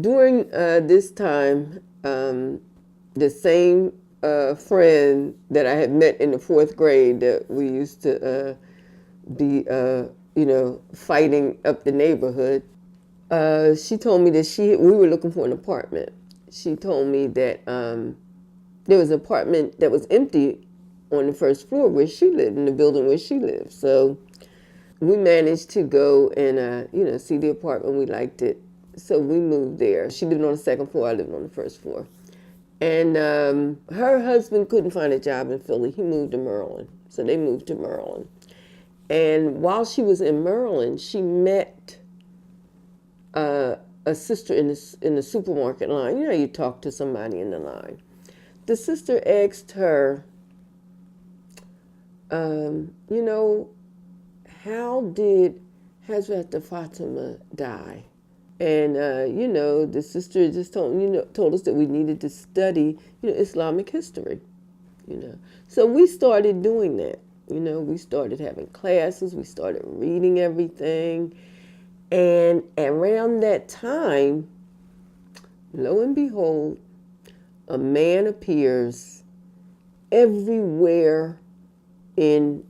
During this time, the same friend that I had met in the fourth grade that we used to be, fighting up the neighborhood, she told me that we were looking for an apartment. She told me that there was an apartment that was empty on the first floor where she lived, in the building where she lived. So we managed to go and, see the apartment. We liked it. So we moved there. She lived on the second floor. I lived on the first floor. And her husband couldn't find a job in Philly. He moved to Maryland. So they moved to Maryland. And while she was in Maryland, she met a sister in the supermarket line. You talk to somebody in the line. The sister asked her, how did Hazrat Fatima die? And, the sister just told us that we needed to study, Islamic history, So we started doing that. We started having classes. We started reading everything. And around that time, lo and behold, a man appears everywhere in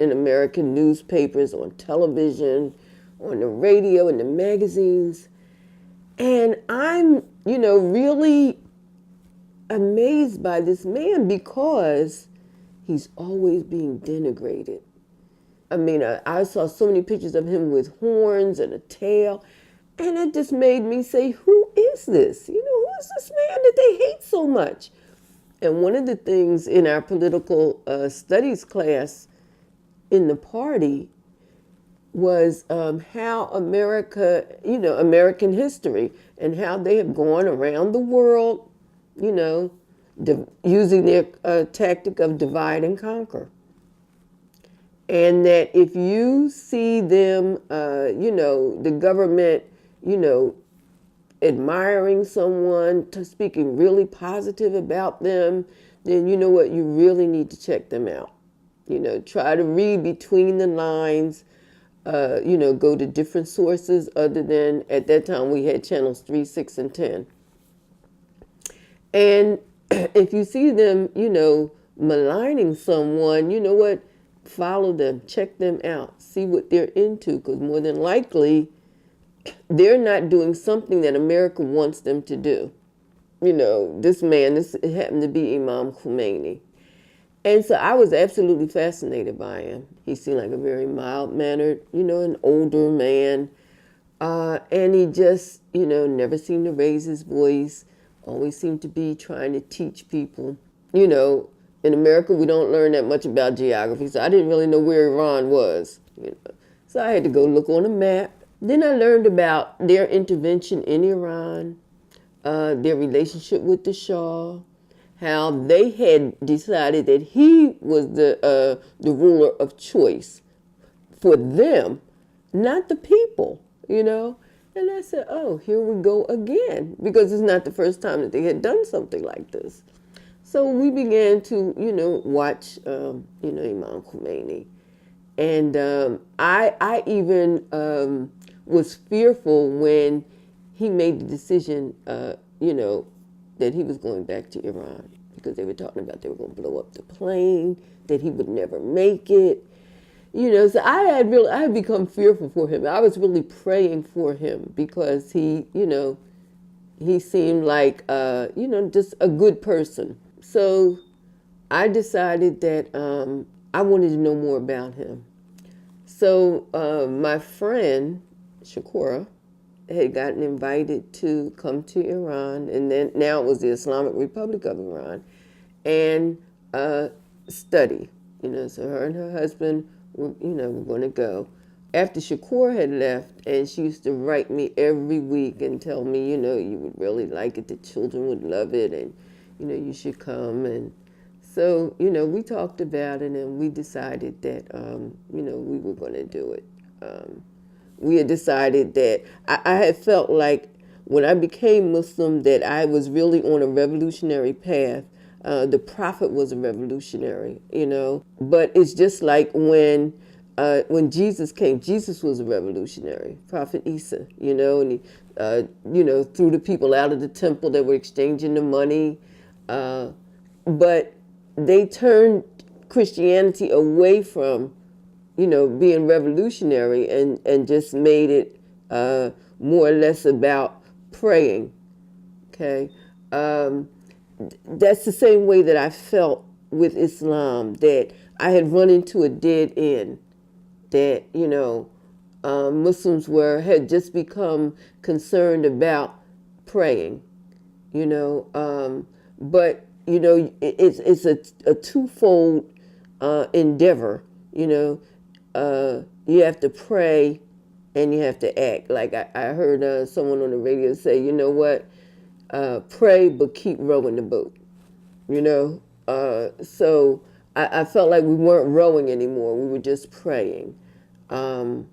American newspapers, on television, on the radio, in the magazines. And I'm, really amazed by this man because he's always being denigrated. I mean, I saw so many pictures of him with horns and a tail, and it just made me say, who is this? Who is this man that they hate so much? And one of the things in our political studies class in the party was how America, American history, and how they have gone around the world, using their tactic of divide and conquer. And that if you see them, the government, admiring someone, speaking really positive about them, then you know what, you really need to check them out. Try to read between the lines, go to different sources other than, at that time we had channels 3, 6, and 10. And if you see them, maligning someone, you know what, follow them, check them out, see what they're into, because more than likely, they're not doing something that America wants them to do. This happened to be Imam Khomeini. And so I was absolutely fascinated by him. He seemed like a very mild-mannered, an older man. And he just, never seemed to raise his voice, always seemed to be trying to teach people. In America, we don't learn that much about geography, so I didn't really know where Iran was. So I had to go look on a map. Then I learned about their intervention in Iran, their relationship with the Shah, how they had decided that he was the ruler of choice for them, not the people, And I said, oh, here we go again, because it's not the first time that they had done something like this. So we began to, watch, Imam Khomeini. And I even was fearful when he made the decision, that he was going back to Iran, because they were talking about they were going to blow up the plane, that he would never make it. So I had become fearful for him. I was really praying for him because he seemed like, just a good person. So I decided that I wanted to know more about him. So my friend, Shakura, had gotten invited to come to Iran, and then now it was the Islamic Republic of Iran, and study. So her and her husband were going to go. After Shakur had left, and she used to write me every week and tell me, you would really like it, the children would love it, and, you should come. And so, we talked about it, and we decided that, we were going to do it. We had decided that I had felt like when I became Muslim that I was really on a revolutionary path. The Prophet was a revolutionary, But it's just like when Jesus came, Jesus was a revolutionary, Prophet Isa, and he threw the people out of the temple that were exchanging the money. But they turned Christianity away from, being revolutionary and just made it more or less about praying. Okay. That's the same way that I felt with Islam, that I had run into a dead end, that, Muslims had just become concerned about praying, but, it's a twofold endeavor, you have to pray and you have to act. Like I heard someone on the radio say, you know what, pray but keep rowing the boat, so I felt like we weren't rowing anymore. We were just praying. And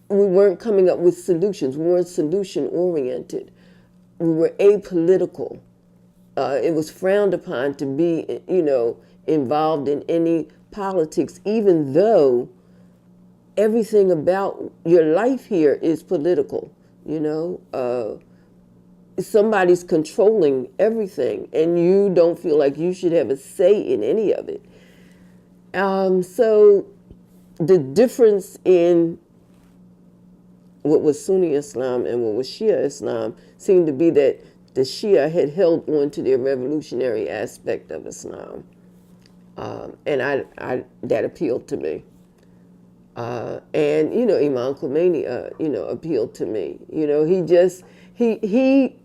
we weren't coming up with solutions. We weren't solution-oriented. We were apolitical. It was frowned upon to be, involved in any politics, even though everything about your life here is political, somebody's controlling everything, and you don't feel like you should have a say in any of it. So the difference in what was Sunni Islam and what was Shia Islam seemed to be that the Shia had held on to their revolutionary aspect of Islam. And I that appealed to me. And, Imam Khomeini, appealed to me. He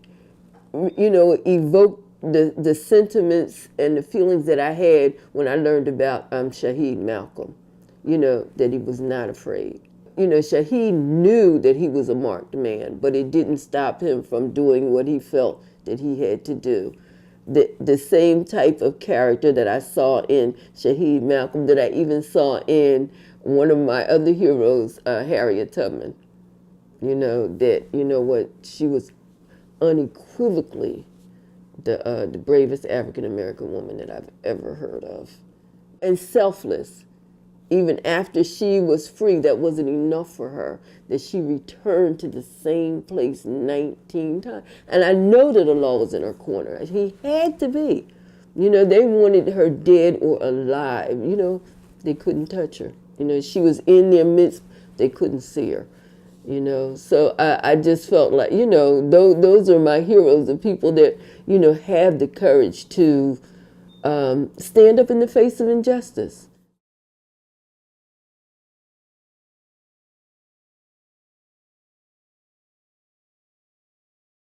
evoked the sentiments and the feelings that I had when I learned about Shaheed Malcolm, that he was not afraid. Shaheed knew that he was a marked man, but it didn't stop him from doing what he felt that he had to do. The same type of character that I saw in Shaheed Malcolm, that I even saw in one of my other heroes, Harriet Tubman. She was unequivocally the bravest African American woman that I've ever heard of. And selfless. Even after she was free, that wasn't enough for her, that she returned to the same place 19 times. And I know that Allah was in her corner. He had to be. They wanted her dead or alive. They couldn't touch her. She was in their midst. They couldn't see her. So I just felt like, those are my heroes, the people that, have the courage to stand up in the face of injustice.